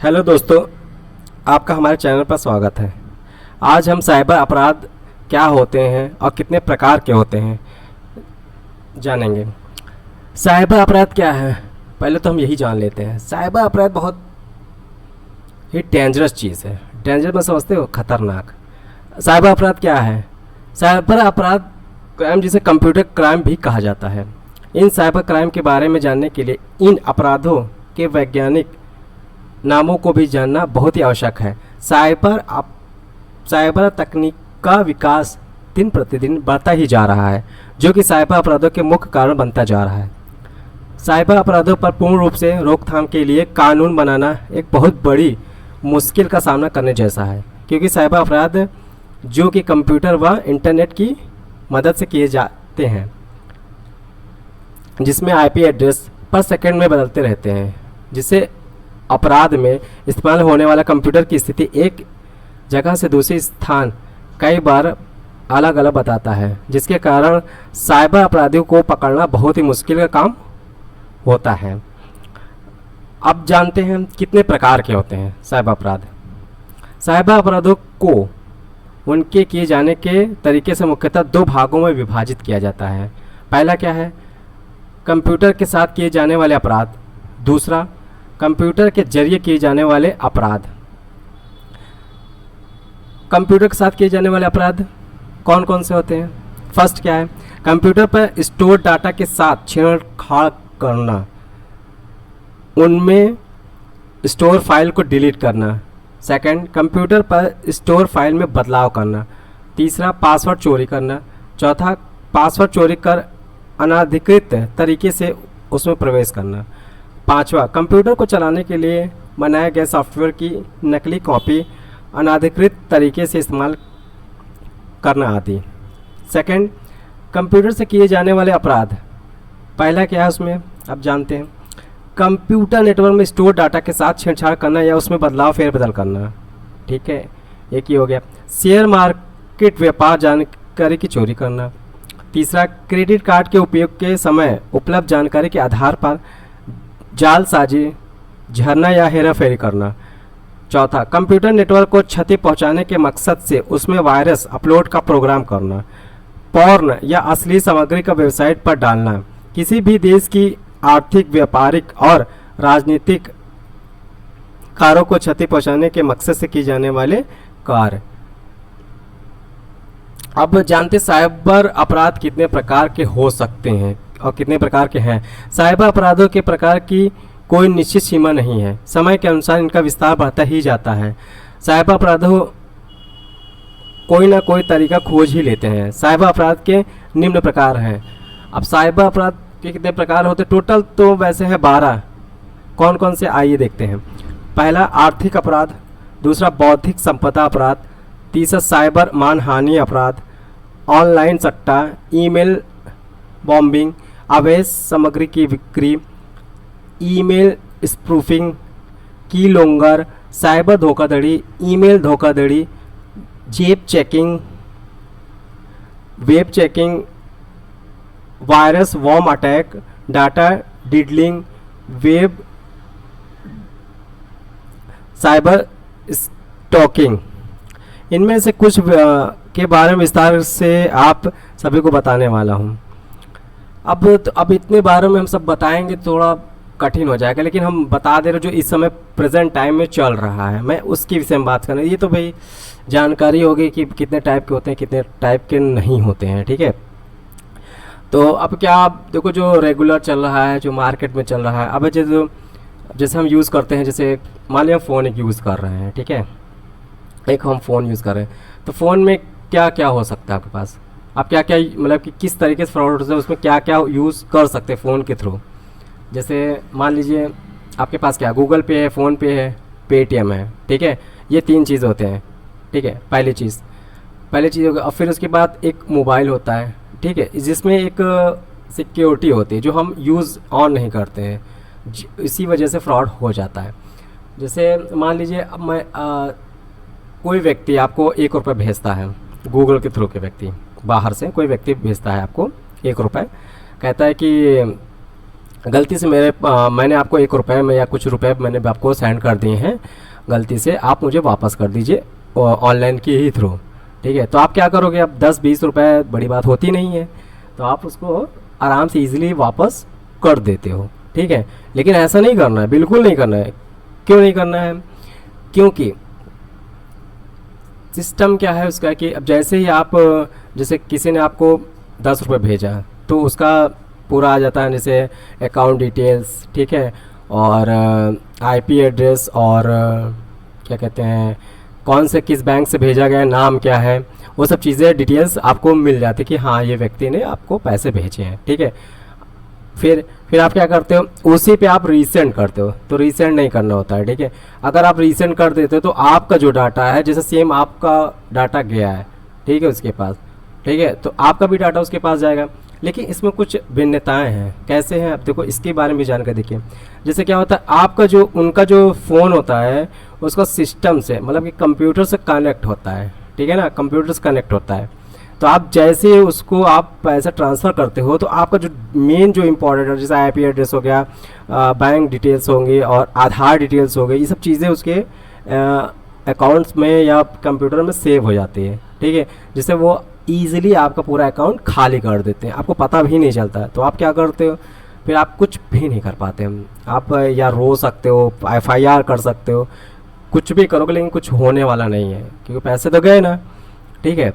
Hello दोस्तों, आपका हमारे चैनल पर स्वागत है। आज हम साइबर अपराध क्या होते हैं और कितने प्रकार के होते हैं जानेंगे। साइबर अपराध क्या है, पहले तो हम यही जान लेते हैं। साइबर अपराध बहुत ही डेंजरस चीज़ है। डेंजरस में समझते हो, खतरनाक। साइबर अपराध क्या है? साइबर अपराध क्राइम जिसे कंप्यूटर क्राइम भी कहा जाता है। इन साइबर क्राइम के बारे में जानने के लिए इन अपराधों के वैज्ञानिक नामों को भी जानना बहुत ही आवश्यक है। साइबर तकनीक का विकास दिन प्रतिदिन बढ़ता ही जा रहा है, जो कि साइबर अपराधों के मुख्य कारण बनता जा रहा है। साइबर अपराधों पर पूर्ण रूप से रोकथाम के लिए कानून बनाना एक बहुत बड़ी मुश्किल का सामना करने जैसा है, क्योंकि साइबर अपराध जो कि कंप्यूटर व इंटरनेट की मदद से किए जाते हैं, जिसमें आईपी एड्रेस पर सेकंड में बदलते रहते हैं, जिससे अपराध में इस्तेमाल होने वाला कंप्यूटर की स्थिति एक जगह से दूसरी स्थान कई बार अलग अलग बताता है, जिसके कारण साइबर अपराधियों को पकड़ना बहुत ही मुश्किल का काम होता है। अब जानते हैं कितने प्रकार के होते हैं साइबर अपराध। साइबर अपराधों को उनके किए जाने के तरीके से मुख्यतः दो भागों में विभाजित किया जाता है। पहला क्या है? कंप्यूटर के साथ किए जाने वाले अपराध। दूसरा, कंप्यूटर के जरिए किए जाने वाले अपराध। कंप्यूटर के साथ किए जाने वाले अपराध कौन कौन से होते हैं? फर्स्ट क्या है? कंप्यूटर पर स्टोर डाटा के साथ छेड़छाड़ करना, उनमें स्टोर फाइल को डिलीट करना। सेकंड, कंप्यूटर पर स्टोर फाइल में बदलाव करना। तीसरा, पासवर्ड चोरी करना। चौथा, पासवर्ड चोरी कर अनाधिकृत तरीके से उसमें प्रवेश करना। पांचवा, कंप्यूटर को चलाने के लिए बनाए गए सॉफ्टवेयर की नकली कॉपी अनाधिकृत तरीके से इस्तेमाल करना आदि। सेकंड, कंप्यूटर से किए जाने वाले अपराध। पहला क्या है उसमें, अब जानते हैं। कंप्यूटर नेटवर्क में स्टोर डाटा के साथ छेड़छाड़ करना या उसमें बदलाव फेरबदल करना। ठीक है, एक ही हो गया। शेयर मार्केट व्यापार जानकारी की चोरी करना। तीसरा, क्रेडिट कार्ड के उपयोग के समय उपलब्ध जानकारी के आधार पर जालसाजी, झरना या हेराफेरी करना। चौथा, कंप्यूटर नेटवर्क को क्षति पहुंचाने के मकसद से उसमें वायरस अपलोड का प्रोग्राम करना। पॉर्न या अश्लील सामग्री का वेबसाइट पर डालना। किसी भी देश की आर्थिक, व्यापारिक और राजनीतिक कार्यों को क्षति पहुंचाने के मकसद से किए जाने वाले कार्य। अब जानते साइबर अपराध कितने प्रकार के हो सकते हैं और कितने प्रकार के हैं। साइबर अपराधों के प्रकार की कोई निश्चित सीमा नहीं है, समय के अनुसार इनका विस्तार बढ़ता ही जाता है। साइबर अपराधों कोई ना कोई तरीका खोज ही लेते हैं। साइबर अपराध के निम्न प्रकार हैं। अब साइबर अपराध के कितने प्रकार होते हैं? टोटल तो वैसे हैं 12। कौन कौन से, आइए देखते हैं। पहला, आर्थिक अपराध। दूसरा, बौद्धिक संपदा अपराध। तीसरा, साइबर मानहानि अपराध। ऑनलाइन सट्टा, ईमेल बॉम्बिंग, अवैध सामग्री की बिक्री, email spoofing, keylogger, cyber धोखाधड़ी, ईमेल धोखाधड़ी, web checking, virus worm attack, data diddling, web cyber stalking. इनमें से कुछ के बारे में विस्तार से आप सभी को बताने वाला हूँ। अब इतने बारे में हम सब बताएंगे थोड़ा कठिन हो जाएगा, लेकिन हम बता दे रहे जो इस समय प्रेजेंट टाइम में चल रहा है, मैं उसके विषय में बात करना। ये तो भाई जानकारी होगी कि कितने टाइप के होते हैं, कितने टाइप के नहीं होते हैं। ठीक है, तो अब क्या, आप देखो जो रेगुलर चल रहा है, जो मार्केट में चल रहा है, अब जैसे हम यूज़ करते हैं, जैसे मान लिया फ़ोन एक यूज़ कर रहे हैं। ठीक है, एक हम फ़ोन यूज़ कर रहे हैं, तो फ़ोन में क्या क्या हो सकता है आपके पास, आप क्या क्या मतलब कि किस तरीके से फ्रॉड होता है, उसमें क्या क्या यूज़ कर सकते हैं फ़ोन के थ्रू। जैसे मान लीजिए आपके पास क्या, गूगल पे है, फ़ोन पे है, पेटीएम है। ठीक है, ये 3 चीज़ होते हैं। ठीक है, पहली चीज़ होगी। और फिर उसके बाद एक मोबाइल होता है। ठीक है, जिसमें एक सिक्योरिटी होती है जो हम यूज़ ऑन नहीं करते हैं, इसी वजह से फ्रॉड हो जाता है। जैसे मान लीजिए अब मैं कोई व्यक्ति आपको 1 रुपये भेजता है, गूगल के थ्रू के व्यक्ति, बाहर से कोई व्यक्ति भेजता है आपको 1 रुपये, कहता है कि गलती से मैंने आपको 1 रुपये में या कुछ रुपए मैंने आपको सेंड कर दिए हैं, गलती से आप मुझे वापस कर दीजिए ऑनलाइन के ही थ्रू। ठीक है, तो आप क्या करोगे, अब 10-20 रुपए बड़ी बात होती नहीं है, तो आप उसको आराम से इजीली वापस कर देते हो। ठीक है, लेकिन ऐसा नहीं करना है, बिल्कुल नहीं करना है। क्यों नहीं करना है? क्योंकि सिस्टम क्या है उसका कि अब जैसे ही आप, जैसे किसी ने आपको 10 रुपये भेजा तो उसका पूरा आ जाता है, जैसे अकाउंट डिटेल्स, ठीक है, और आईपी एड्रेस, और क्या कहते हैं, कौन से किस बैंक से भेजा गया, नाम क्या है, वो सब चीज़ें डिटेल्स आपको मिल जाती कि हाँ ये व्यक्ति ने आपको पैसे भेजे हैं। ठीक है, फिर आप क्या करते हो, उसी पे आप रीसेंड करते हो। तो रीसेंड नहीं करना होता है। ठीक है, अगर आप रीसेंड कर देते हो तो आपका जो डाटा है, जैसे सेम आपका डाटा गया है, ठीक है, उसके पास, ठीक है, तो आपका भी डाटा उसके पास जाएगा। लेकिन इसमें कुछ भिन्नताएं हैं। कैसे हैं, अब देखो इसके बारे में भी जानकारी देखिए। जैसे क्या होता है, आपका जो उनका जो फ़ोन होता है उसका सिस्टम से, मतलब कि कंप्यूटर से कनेक्ट होता है। ठीक है ना, कंप्यूटर से कनेक्ट होता है। तो आप जैसे उसको आप पैसा ट्रांसफ़र करते हो तो आपका जो मेन जो इम्पोर्टेंट है, जैसे आईपी एड्रेस हो गया, बैंक डिटेल्स होंगी और आधार डिटेल्स हो गई, ये सब चीज़ें उसके अकाउंट्स में या कंप्यूटर में सेव हो जाती है। ठीक है, जिससे वो ईज़िली आपका पूरा अकाउंट खाली कर देते हैं, आपको पता भी नहीं चलता है। तो आप क्या करते हो, फिर आप कुछ भी नहीं कर पाते हैं। आप या रो सकते हो, एफआईआर कर सकते हो, कुछ भी करोगे, लेकिन कुछ होने वाला नहीं है, क्योंकि पैसे तो गए ना। ठीक है,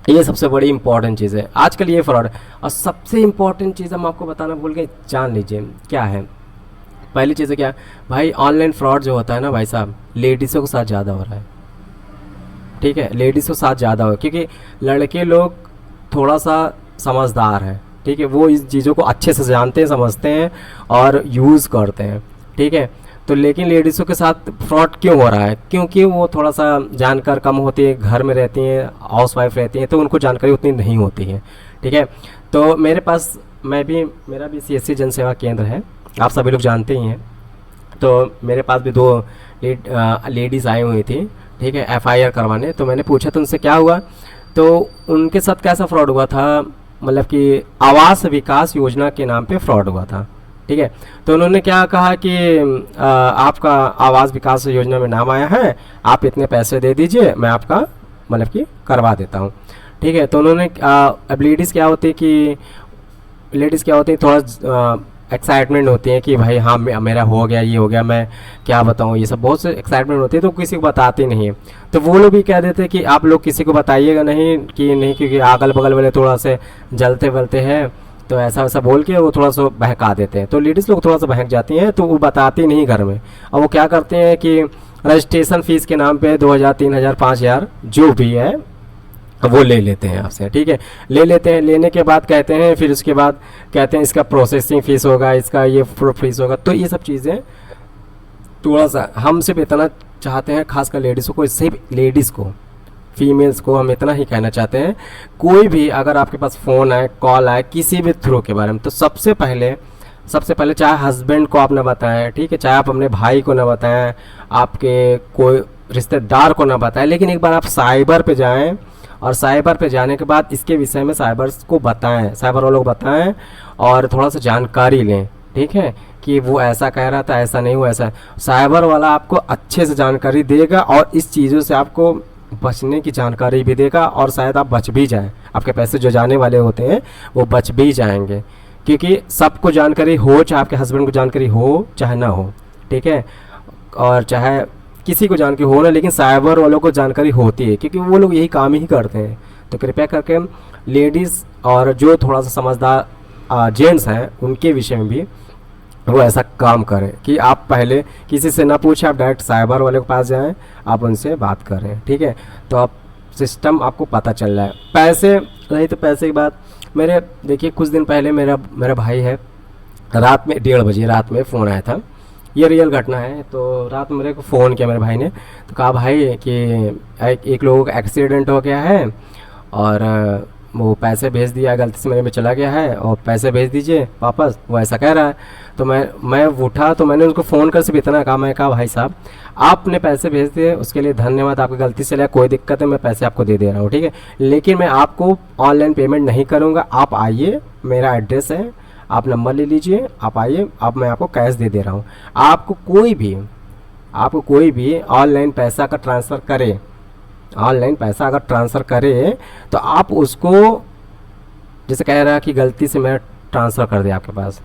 ये सबसे बड़ी इंपॉर्टेंट चीज़ है आजकल, ये फ्रॉड। और सबसे इम्पॉर्टेंट चीज़ हम आपको बताना भूल गए, जान लीजिए क्या है। पहली चीज़ है क्या भाई, ऑनलाइन फ्रॉड जो होता है ना भाई साहब, लेडीज़ों के साथ ज़्यादा हो रहा है। ठीक है, लेडीज़ के साथ ज़्यादा हो, क्योंकि लड़के लोग थोड़ा सा समझदार हैं। ठीक है, वो इस चीज़ों को अच्छे से जानते हैं, समझते हैं और यूज़ करते हैं। ठीक है, तो लेकिन लेडीज़ों के साथ फ्रॉड क्यों हो रहा है? क्योंकि वो थोड़ा सा जानकार कम होती है, घर में रहती हैं, हाउस वाइफ रहती हैं, तो उनको जानकारी उतनी नहीं होती है। ठीक है, तो मेरे पास मेरा भी सीएससी जन सेवा केंद्र है, आप सभी लोग जानते ही हैं। तो मेरे पास भी 2 लेडीज़ आई हुई थी, ठीक है, एफआईआर करवाने। तो मैंने पूछा तो उनसे क्या हुआ, तो उनके साथ कैसा फ्रॉड हुआ था, मतलब कि आवास विकास योजना के नाम पे फ्रॉड हुआ था। ठीक है, तो उन्होंने क्या कहा कि आपका आवास विकास योजना में नाम आया है, आप इतने पैसे दे दीजिए, मैं आपका मतलब कि करवा देता हूँ। ठीक है, तो उन्होंने अब लेडीज़ क्या होती है, थोड़ा एक्साइटमेंट होती है कि भाई हाँ मेरा हो गया, ये हो गया, मैं क्या बताऊँ, ये सब बहुत से एक्साइटमेंट होती है, तो किसी को बताते नहीं है। तो वो लोग भी कह देते हैं कि आप लोग किसी को बताइएगा नहीं, क्योंकि अगल बगल वाले थोड़ा से जलते वलते हैं, तो ऐसा वैसा बोल के वो थोड़ा सा बहका देते हैं। तो लेडीज़ लोग थोड़ा सा बहक जाती हैं, तो वो बताती नहीं घर में। और वो क्या करते हैं कि रजिस्ट्रेशन फ़ीस के नाम पे 2000, 3000, 5000 जो भी है वो ले लेते हैं आपसे। ठीक है, ले लेते हैं, लेने के बाद कहते हैं, फिर उसके बाद कहते हैं इसका प्रोसेसिंग फ़ीस होगा, इसका ये फीस होगा। तो ये सब चीज़ें थोड़ा सा हम सिर्फ इतना चाहते हैं, खासकर लेडीज़ों को, सिर्फ लेडीज़ को, फीमेल्स को हम इतना ही कहना चाहते हैं, कोई भी अगर आपके पास फ़ोन आए, कॉल आए किसी भी थ्रू के बारे में, तो सबसे पहले चाहे हस्बैंड को आप ना बताएं, ठीक है, चाहे आप अपने भाई को ना बताएं, आपके कोई रिश्तेदार को ना बताएं, लेकिन एक बार आप साइबर पे जाएं, और साइबर पे जाने के बाद इसके विषय में साइबर को बताएं, साइबर वालों को बताएं और थोड़ा सा जानकारी लें। ठीक है, कि वो ऐसा कह रहा था, ऐसा नहीं हुआ, ऐसा। साइबर वाला आपको अच्छे से जानकारी देगा और इस चीज़ों से आपको बचने की जानकारी भी देगा, और शायद आप बच भी जाएं, आपके पैसे जो जाने वाले होते हैं वो बच भी जाएंगे। क्योंकि सबको जानकारी हो, चाहे आपके हस्बैंड को जानकारी हो चाहे ना हो, ठीक है, और चाहे किसी को जानकारी हो ना, लेकिन साइबर वालों को जानकारी होती है, क्योंकि वो लोग यही काम ही करते हैं। तो कृपया करके लेडीज़ और जो थोड़ा सा समझदार जेंट्स हैं उनके विषय में भी वो ऐसा काम करें कि आप पहले किसी से ना पूछें, आप डायरेक्ट साइबर वाले के पास जाएं, आप उनसे बात करें। ठीक है, तो आप सिस्टम आपको पता चल रहा है। पैसे रही तो पैसे की बात, मेरे देखिए कुछ दिन पहले मेरा भाई है, रात में 1:30 बजे रात में फ़ोन आया था, ये रियल घटना है। तो रात में मेरे को फ़ोन किया मेरे भाई ने, तो कहा भाई कि एक लोगों का एक्सीडेंट हो गया है और वो पैसे भेज दिया, गलती से मेरे में चला गया है और पैसे भेज दीजिए वापस, वो ऐसा कह रहा है। तो मैं उठा, तो मैंने उनको फ़ोन कर सिर्फ इतना कहा, मैं कहा भाई साहब आपने पैसे भेज दिए उसके लिए धन्यवाद, आपकी गलती से लिया, कोई दिक्कत है, मैं पैसे आपको दे रहा हूँ, ठीक है, लेकिन मैं आपको ऑनलाइन पेमेंट नहीं करूँगा, आप आइए, मेरा एड्रेस है, आप नंबर ले लीजिए, आप आइए, अब मैं आपको कैश दे दे रहा हूँ। आपको कोई भी ऑनलाइन पैसा का ट्रांसफ़र करे, ऑनलाइन पैसा अगर ट्रांसफ़र करे तो आप उसको, जैसे कह रहा है कि गलती से मैं ट्रांसफ़र कर दिया आपके पास,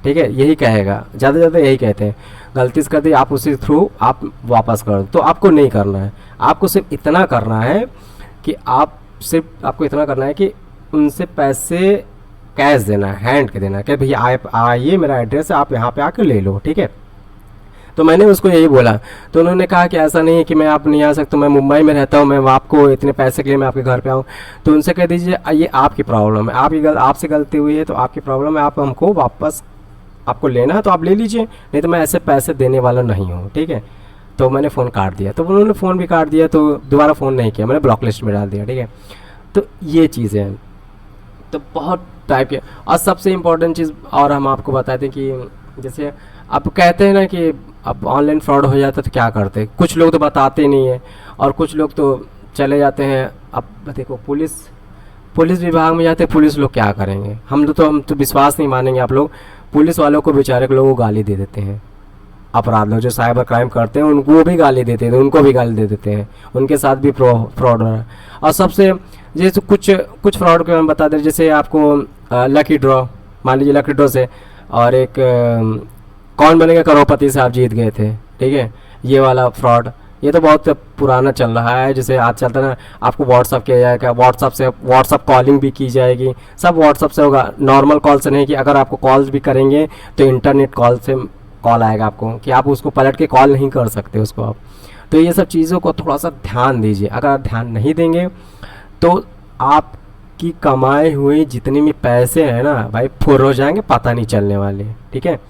ठीक है, यही कहेगा, ज़्यादा से ज़्यादा यही कहते हैं, गलती से कर दी, आप उसी थ्रू आप वापस कर दो। तो आपको नहीं करना है, आपको सिर्फ इतना करना है कि आपको इतना करना है कि उनसे पैसे कैश देना है, हैंड के देना है कि भैया आप आइए, मेरा एड्रेस है, आप यहाँ पे आकर ले लो, ठीक है। तो मैंने उसको यही बोला, तो उन्होंने कहा कि ऐसा नहीं है कि मैं आप नहीं आ सकता, मैं मुंबई में रहता हूँ, मैं आपको इतने पैसे के लिए मैं आपके घर पे आऊँ। तो उनसे कह दीजिए ये आपकी प्रॉब्लम है, आपसे गलती हुई है तो आपकी प्रॉब्लम है, आप हमको वापस आपको लेना है तो आप ले लीजिए, नहीं तो मैं ऐसे पैसे देने वाला नहीं हूँ, ठीक है। तो मैंने फ़ोन काट दिया, तो उन्होंने फ़ोन भी काट दिया, तो दोबारा फ़ोन नहीं किया, मैंने ब्लॉक लिस्ट में डाल दिया, ठीक है। तो ये चीज़ें हैं, तो बहुत टाइप के। और सबसे इम्पोर्टेंट चीज़ और हम आपको बताते हैं कि जैसे आप कहते हैं ना कि अब ऑनलाइन फ्रॉड हो जाता है तो क्या करते हैं, कुछ लोग तो बताते नहीं हैं और कुछ लोग तो चले जाते हैं। अब देखो पुलिस विभाग में जाते हैं, पुलिस लोग क्या करेंगे, हम तो विश्वास नहीं मानेंगे आप लोग, पुलिस वालों को बेचारे के लोगों को गाली दे देते हैं, अपराध लोग जो साइबर क्राइम करते हैं उनको भी गाली देते हैं, उनको भी गाली दे देते हैं, उनके साथ भी फ्रॉड हो रहा है। और सबसे जैसे कुछ फ्रॉड के हम बता दें, जैसे आपको लकी ड्रॉ, मान लीजिए लकी ड्रॉ से और एक कौन बनेगा करोड़पति से आप जीत गए थे, ठीक है, ये वाला फ्रॉड, ये तो बहुत पुराना चल रहा है। जैसे आज चलता ना, आपको व्हाट्सअप किया जाएगा, व्हाट्सअप कॉलिंग भी की जाएगी, सब व्हाट्सअप से होगा, नॉर्मल कॉल से नहीं, कि अगर आपको कॉल्स भी करेंगे तो इंटरनेट कॉल से कॉल आएगा आपको, कि आप उसको पलट के कॉल नहीं कर सकते उसको आप। तो ये सब चीज़ों को थोड़ा सा ध्यान दीजिए, अगर आप ध्यान नहीं देंगे तो आपकी कमाए हुए जितने भी पैसे हैं ना भाई फुर हो जाएंगे, पता नहीं चलने वाले, ठीक है।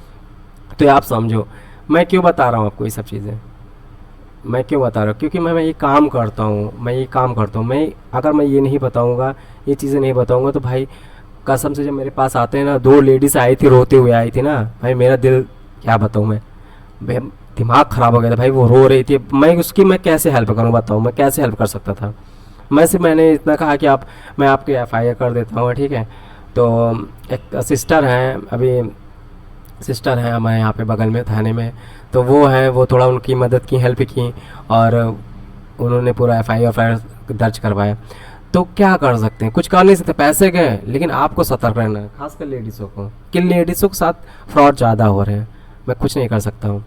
तो आप समझो मैं क्यों बता रहा हूँ आपको ये सब चीज़ें, मैं क्यों बता रहा हूँ, क्योंकि मैं ये काम करता हूँ, मैं अगर मैं ये नहीं बताऊँगा, ये चीज़ें नहीं बताऊँगा तो भाई कसम से जब मेरे पास आते हैं ना, 2 लेडीज़ आई थी, रोते हुए आई थी ना भाई, मेरा दिल क्या बताऊँ मैं दिमाग ख़राब हो गया था भाई, वो रो रही थी, मैं कैसे हेल्प करूँ बताऊँ, मैं कैसे हेल्प कर सकता था। मैंने इतना कहा कि मैं आपकी FIR कर देता हूँ, ठीक है। तो एक सिस्टर हैं हमारे यहाँ पे बगल में थाने में, तो वो थोड़ा उनकी मदद की, हेल्प की, और उन्होंने पूरा FIR दर्ज करवाया। तो क्या कर सकते हैं, कुछ कर नहीं सकते, पैसे गए, लेकिन आपको सतर्क रहना है, खासकर लेडीज़ों को, कि लेडीज़ों के साथ फ्रॉड ज़्यादा हो रहे हैं, मैं कुछ नहीं कर सकता हूँ।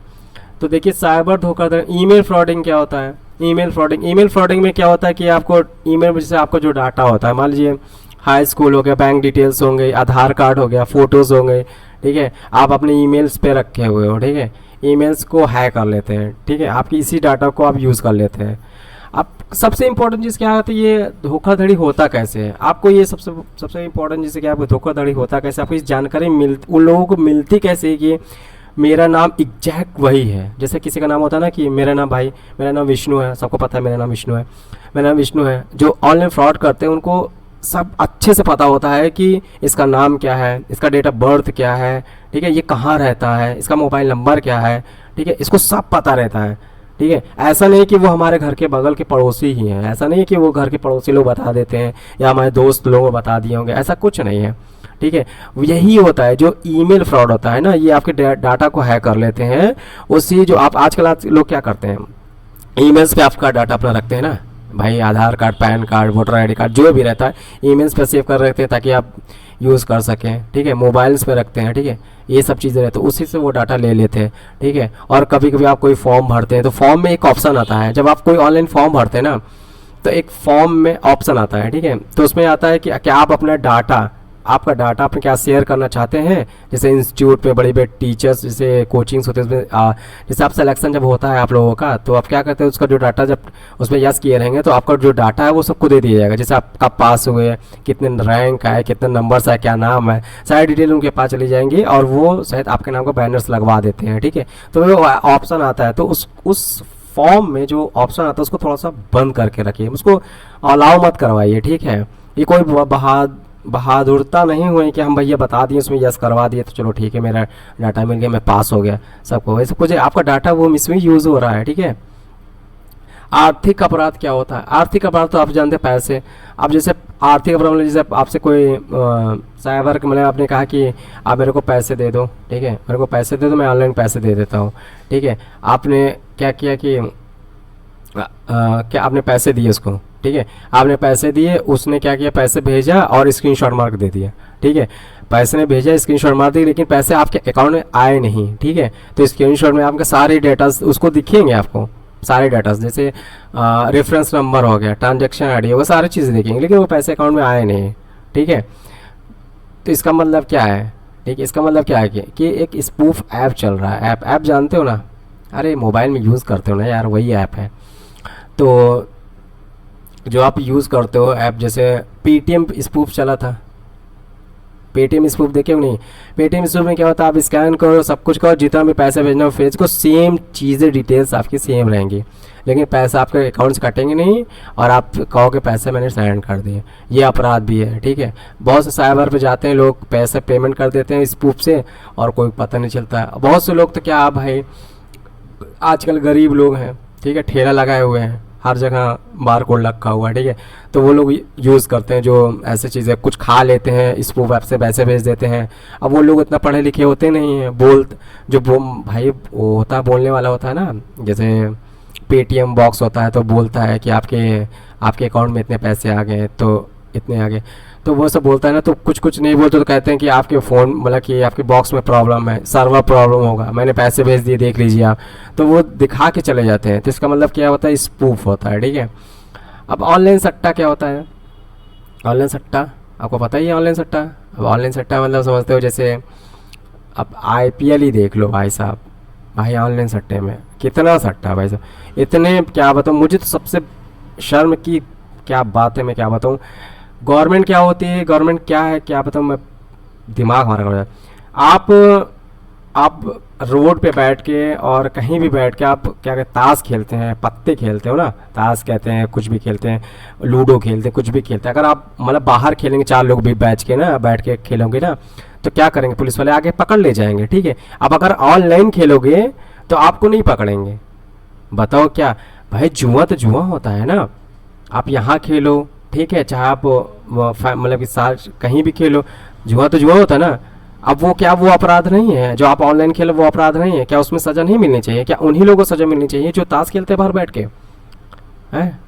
तो देखिए साइबर धोखाधड़ी, ईमेल फ्रॉडिंग क्या होता है, ईमेल फ्रॉडिंग में क्या होता है कि आपको ईमेल में जैसे आपका जो डाटा होता है, मान लीजिए हाई स्कूल हो गया, बैंक डिटेल्स होंगे, आधार कार्ड हो गया, फ़ोटोज़ होंगे, ठीक है, आप अपने ईमेल्स पे रखे हुए हो, ठीक है, ईमेल्स को हैक कर लेते हैं, ठीक है, आपकी इसी डाटा को आप यूज़ कर लेते हैं। अब सबसे इम्पोर्टेंट चीज़ क्या है, तो ये धोखाधड़ी होता कैसे है, आपको ये सबसे इम्पोर्टेंट चीज़ है कि आपको धोखाधड़ी होता कैसे, आपको इस जानकारी उन लोगों को मिलती कैसे है कि मेरा नाम एग्जैक्ट वही है। जैसे किसी का नाम होता है ना कि मेरा नाम विष्णु है, सबको पता है मेरा नाम विष्णु है। जो ऑनलाइन फ्रॉड करते हैं उनको सब अच्छे से पता होता है कि इसका नाम क्या है, इसका डेट ऑफ बर्थ क्या है, ठीक है, ये कहाँ रहता है, इसका मोबाइल नंबर क्या है, ठीक है, इसको सब पता रहता है, ठीक है। ऐसा नहीं कि वो हमारे घर के बगल के पड़ोसी ही हैं, ऐसा नहीं कि वो घर के पड़ोसी लोग बता देते हैं या हमारे दोस्त लोगों को बता दिए होंगे, ऐसा कुछ नहीं है, ठीक है। यही होता है जो ईमेल फ्रॉड होता है ना, ये आपके डाटा को हैक कर लेते हैं। उसी जो आप आजकल लोग क्या करते हैं, ईमेल्स पे आपका डाटा अपना रखते हैं ना भाई, Aadhaar card, PAN card, voter ID card, जो भी रहता है ईमेल्स पे सेव कर रखते हैं ताकि आप यूज़ कर सकें, ठीक है, मोबाइल्स पे रखते हैं, ठीक है, ये सब चीज़ें रहती हैं, उसी से वो डाटा ले लेते हैं, ठीक है। और कभी कभी आप कोई फॉर्म भरते हैं तो फॉर्म में एक ऑप्शन आता है, जब आप कोई ऑनलाइन फॉर्म भरते हैं ना तो एक फॉर्म में ऑप्शन आता है, ठीक है, तो उसमें आता है कि क्या आप अपना डाटा, आपका डाटा आप क्या शेयर करना चाहते हैं। जैसे इंस्टीट्यूट पे बड़े टीचर्स, जैसे कोचिंग्स होते हैं उसमें जैसे आप सिलेक्शन जब होता है आप लोगों का, तो आप क्या करते हैं, उसका जो डाटा जब उसमें यस किए रहेंगे तो आपका जो डाटा है वो सबको दे दिया जाएगा। जैसे आप कब पास हुए, कितने रैंक है, कितने नंबर्स है, क्या नाम है, सारी डिटेल उनके पास चली जाएंगी और वो शायद आपके नाम का बैनर्स लगवा देते हैं, ठीक है। तो वो ऑप्शन आता है, तो उस फॉर्म में जो ऑप्शन आता है उसको थोड़ा सा बंद करके रखिए, उसको अलाउ मत करवाइए, ठीक है। ये कोई बहादुरता नहीं हुई कि हम भैया बता दिए उसमें यस करवा दिए तो चलो ठीक है मेरा डाटा मिल गया, मैं पास हो गया, सबको वैसे कुछ आपका डाटा वो मिसयूज हो रहा है, ठीक है। आर्थिक अपराध क्या होता है? आर्थिक अपराध तो आप जानते हैं पैसे। अब जैसे आर्थिक अपराध मतलब जैसे आपसे कोई साइबर मतलब आपने कहा कि आप मेरे को पैसे दे दो, ठीक है, मेरे को पैसे दे दो, मैं ऑनलाइन पैसे दे देता हूँ, ठीक है। आपने क्या किया कि क्या आपने पैसे दिए उसको, ठीक है, आपने पैसे दिए, उसने क्या किया, पैसे भेजा और स्क्रीनशॉट मार के दे दिया, ठीक है। पैसे ने भेजा, स्क्रीनशॉट मार दी, लेकिन पैसे आपके अकाउंट में आए नहीं, ठीक है। तो स्क्रीनशॉट में आपके सारे डेटास उसको दिखेंगे, आपको सारे डाटा जैसे रेफरेंस नंबर हो गया, ट्रांजैक्शन आईडी होगा, सारी चीज़ें देखेंगे, लेकिन वो पैसे अकाउंट में आए नहीं, ठीक है। तो इसका मतलब क्या है, ठीक है, इसका मतलब क्या है कि एक स्पूफ ऐप चल रहा है। ऐप जानते हो ना, अरे मोबाइल में यूज़ करते हो ना यार, वही ऐप है। तो जो आप यूज़ करते हो ऐप, जैसे पेटीएम स्पूफ चला था, पेटीएम स्पूफ देखे हो नहीं? पेटीएम स्पूफ में क्या होता है, आप स्कैन करो, सब कुछ करो, जितना भी पैसे भेजना हो फेज को, सेम चीज़ें डिटेल्स आपकी सेम रहेंगी, लेकिन पैसा आपके अकाउंट से कटेंगे नहीं, और आप कहोगे पैसे मैंने सेंड कर दिए। ये अपराध भी है, ठीक है। बहुत से साइबर पे जाते हैं लोग, पैसे पेमेंट कर देते हैं स्पूफ से, और कोई पता नहीं चलता। बहुत से लोग तो क्या भाई, आजकल गरीब लोग हैं, ठीक है, ठेला लगाए हुए हैं, हर जगह बार कोड रखा हुआ है, ठीक है, तो वो लोग यूज़ करते हैं जो ऐसे चीज़ें, कुछ खा लेते हैं, स्पूफ ऐप से पैसे भेज देते हैं। अब वो लोग इतना पढ़े लिखे होते नहीं हैं, भाई वो होता है, बोलने वाला होता है ना, जैसे पेटीएम बॉक्स होता है, तो बोलता है कि आपके अकाउंट में इतने पैसे आ गए, तो इतने आ गए, तो वो सब बोलता है ना, तो कुछ नहीं बोलते तो कहते हैं कि आपके फ़ोन मतलब कि आपके बॉक्स में प्रॉब्लम है, सर्वर प्रॉब्लम होगा, मैंने पैसे भेज दिए, देख लीजिए आप। तो वो दिखा के चले जाते हैं, तो इसका मतलब क्या होता है, स्पूफ होता है, ठीक है। अब ऑनलाइन सट्टा क्या होता है? ऑनलाइन सट्टा आपको पता ही है, ऑनलाइन सट्टा। अब ऑनलाइन सट्टा मतलब समझते हो, जैसे अब आईपीएल ही देख लो भाई साहब, भाई ऑनलाइन सट्टे में कितना सट्टा भाई साहब, इतने क्या बताऊँ, मुझे तो सबसे शर्म की क्या बात है, मैं क्या बताऊँ। गवर्नमेंट क्या होती है, गवर्नमेंट क्या है, क्या बताऊँ मैं, दिमाग हमारा खराब है। आप रोड पे बैठ के और कहीं भी बैठ के आप क्या कहते, ताश खेलते हैं, पत्ते खेलते हो ना, ताश कहते हैं, कुछ भी खेलते हैं, लूडो खेलते हैं, कुछ भी खेलते हैं। अगर आप मतलब बाहर खेलेंगे, 4 लोग भी बैठ के खेलोगे ना, तो क्या करेंगे, पुलिस वाले आगे पकड़ ले जाएंगे, ठीक है। अब अगर ऑनलाइन खेलोगे तो आपको नहीं पकड़ेंगे, बताओ क्या भाई, जुआ तो जुआ होता है ना। आप यहाँ खेलो, ठीक है, चाहे आप मतलब कि साथ कहीं भी खेलो, जुआ तो जुआ होता है ना। अब वो क्या, वो अपराध नहीं है जो आप ऑनलाइन खेलो, वो अपराध नहीं है क्या? उसमें सज़ा नहीं मिलनी चाहिए क्या? उन्हीं लोगों को सज़ा मिलनी चाहिए जो ताश खेलते हैं बाहर बैठ के, हैं।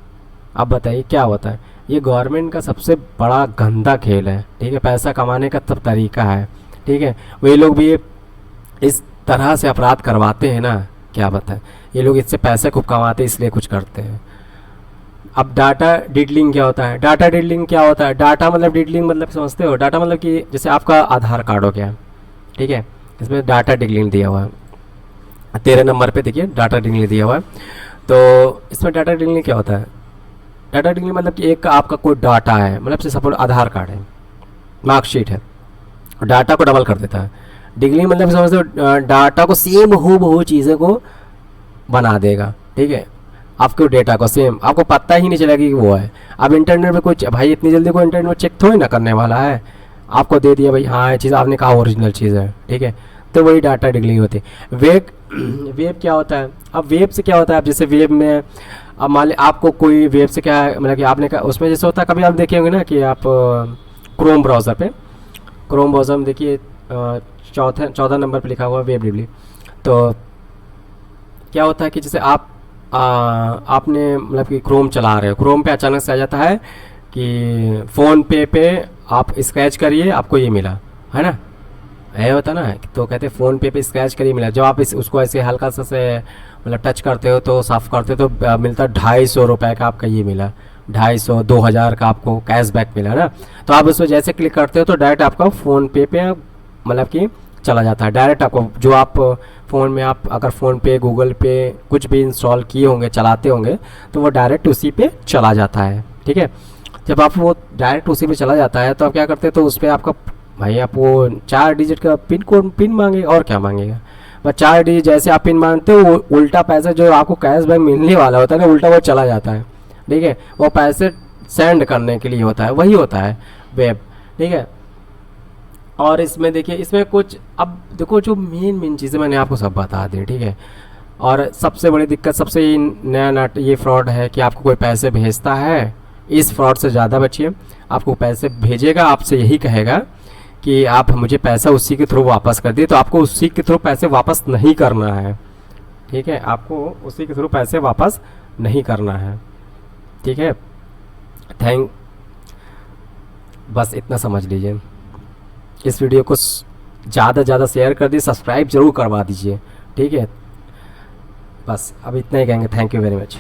अब बताइए क्या होता है, ये गवर्नमेंट का सबसे बड़ा गंदा खेल है, ठीक है, पैसा कमाने का सब तरीका है, ठीक है। वही लोग भी इस तरह से अपराध करवाते हैं ना, क्या बताएं, ये लोग इससे पैसे खूब कमाते हैं, इसलिए कुछ करते हैं। अब डाटा डिडलिंग क्या होता है? डाटा डिडलिंग क्या होता है? डाटा मतलब डिडलिंग मतलब समझते हो? डाटा मतलब कि जैसे आपका आधार कार्ड हो गया, ठीक है, इसमें डाटा डिडलिंग दिया हुआ है, 13 नंबर पे देखिए डाटा डिडलिंग दिया हुआ है। तो इसमें डाटा डिडलिंग क्या होता है? डाटा डिडलिंग मतलब कि एक आपका कोई डाटा है, मतलब जैसे सपोज आधार कार्ड है, मार्कशीट है, डाटा को डबल कर देता है। डिडलिंग मतलब समझते हो, डाटा को सेम हूबहू चीज़ें को बना देगा, ठीक है, आपके डेटा को सेम, आपको पता ही नहीं चलेगा कि वो है। अब इंटरनेट पे कुछ भाई इतनी जल्दी कोई इंटरनेट में चेक थोड़ी ना करने वाला है, आपको दे दिया भाई, हाँ ये चीज़ आपने कहा ओरिजिनल चीज़ है, ठीक है, तो वही डाटा डिडलिंग होती है। वेब क्या होता है? अब वेब से क्या होता है, अब जैसे वेब में अब मान ली आपको कोई वेब से क्या है, मतलब कि आपने कहा उसमें जैसे होता है, कभी आप देखे होंगे ना कि आप क्रोम ब्राउज़र में देखिए 14 नंबर पर लिखा हुआ वेब डिडलिंग। तो क्या होता है कि जैसे आपने मतलब कि क्रोम चला रहे हो, क्रोम पे अचानक से आ जाता है कि फ़ोन पे आप स्क्रैच करिए, आपको ये मिला, है ना, ये होता ना। तो कहते हैं फ़ोन पे स्क्रैच करिए मिला, जब आप उसको ऐसे हल्का सा से मतलब टच करते हो, तो साफ़ करते हो, तो मिलता 250 रुपये का आपका ये मिला, 250 2000 का आपको कैशबैक मिला ना। तो आप उसको जैसे क्लिक करते हो तो डायरेक्ट आपका फ़ोन पे मतलब कि चला जाता है, डायरेक्ट आपको जो आप फ़ोन में आप अगर फ़ोन पे गूगल पे कुछ भी इंस्टॉल किए होंगे, चलाते होंगे, तो वो डायरेक्ट उसी पे चला जाता है, ठीक है। जब आप वो डायरेक्ट उसी पे चला जाता है तो आप क्या करते हैं, तो उस पर आपका भाई आप वो 4 डिजिट का पिन मांगेगा, और क्या मांगेगा, बस 4 डिजिट जैसे आप पिन मांगते हो, वो उल्टा पैसा जो आपको कैशबैक मिलने वाला होता है ना, उल्टा वो चला जाता है, ठीक है। वो पैसे सेंड करने के लिए होता है, वही होता है वेब, ठीक है। और इसमें देखिए, इसमें कुछ अब देखो, जो मेन चीज़ें मैंने आपको सब बता दी, ठीक है। और सबसे बड़ी दिक्कत, सबसे नया नट ये फ्रॉड है कि आपको कोई पैसे भेजता है, इस फ्रॉड से ज़्यादा बचिए। आपको पैसे भेजेगा, आपसे यही कहेगा कि आप मुझे पैसा उसी के थ्रू वापस कर दिए, तो आपको उसी के थ्रू पैसे वापस नहीं करना है, ठीक है। आपको उसी के थ्रू पैसे वापस नहीं करना है, ठीक है। बस इतना समझ लीजिए। इस वीडियो को ज़्यादा से ज़्यादा शेयर कर दीजिए, सब्सक्राइब जरूर करवा दीजिए, ठीक है। बस अब इतना ही कहेंगे। Thank you very much.